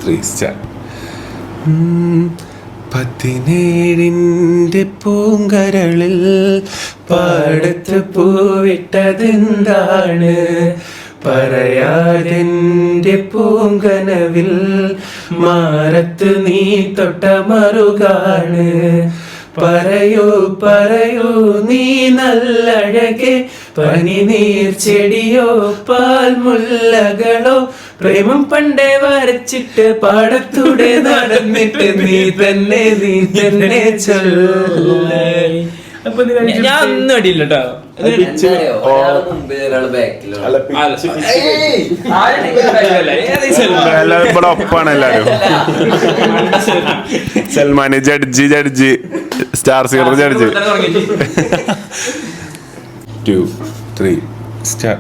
3 star. 17 പൂങ്കരളിൽ പാടത്ത് പൂവിട്ടതെന്താണ്, പറയാതെന്റെ പൂങ്കനവിൽ മാറത്ത് നീ തൊട്ട മറുകാണ്. പറയൂ പറയൂ നീ നല്ലഴകെ, പനി നീർച്ചെടിയോ പാൽമുല്ലകളോ, പ്രേമം പണ്ടേ വരച്ചിട്ട് പാടത്തൂടെ നടന്നിട്ട് നീ തന്നെ ചൊല്ല. ഞാൻ ഒന്നും അടിയില്ല ഇവിടെ ഒപ്പാണ് എല്ലാരും. സൽമാന് judge star zero judge. 2 3 star.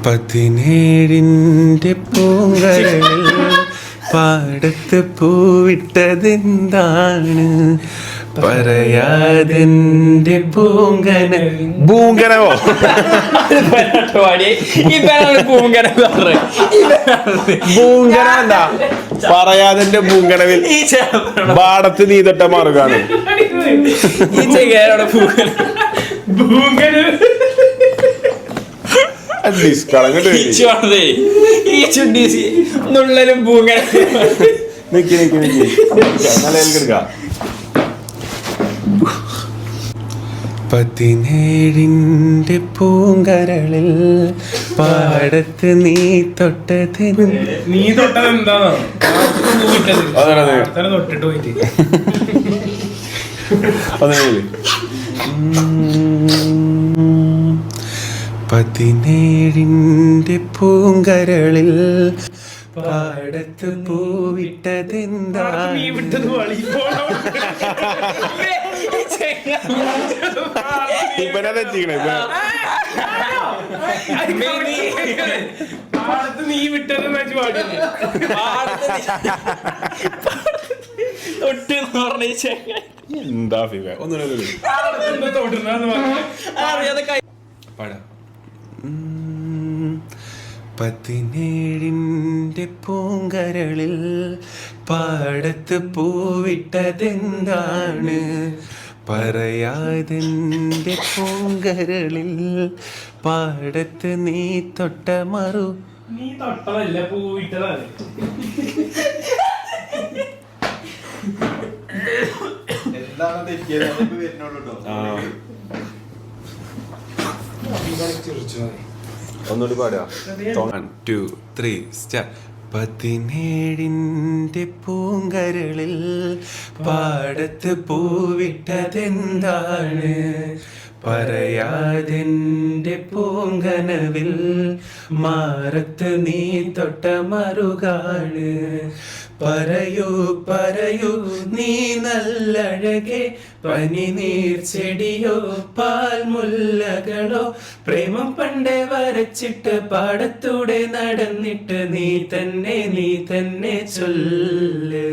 17 പൂങ്കരളിൽ പാടത്ത് പൂവിട്ടതെന്താണ്, പറയാതെന്റെ പൂങ്കനവോ പൂങ്കന എന്താ പറയാതെന്റെ പൂങ്കനവിൽ പാടത്ത് നീ തൊട്ട മാറുകയാണ്. ുള്ളലും പൂങ്കന എടുക്കാം. 17 പൂങ്കരളിൽ പാടത്ത് നീ തൊട്ടതെന്താ തൊട്ടിട്ട് പോയിട്ട് 17 പൂങ്കരളിൽ പാടത്ത് പൂവിട്ടതെന്താണ്. നീ വിട്ടത് എന്താ പാടാ. 17 പൂങ്കരളിൽ പാടത്ത് പൂവിട്ടതെന്താണ്, പറയാതെന്റെ പൂങ്കരളിൽ പാടത്ത് നീ തൊട്ട മറു. നീ തൊട്ടതല്ല പൂവിട്ടതാണ്. ഒന്നുകൂടി പാടുക. 1 2 3 സ്റ്റാർ. 17 പൂങ്കരളിൽ പാടത്ത് പൂവിട്ടതെന്താണ്, പറയാതെന്റെ പൂങ്കനവിൽ മാറത്ത് നീ തൊട്ട മറുകാണ്. പറയൂ പറയൂ നീ നല്ലഴകെ, പനി നീർച്ചെടിയോ പാൽമുല്ലകളോ, പ്രേമം പണ്ടേ വരച്ചിട്ട് പാടത്തൂടെ നടന്നിട്ട് നീ തന്നെ ചൊല്ല്.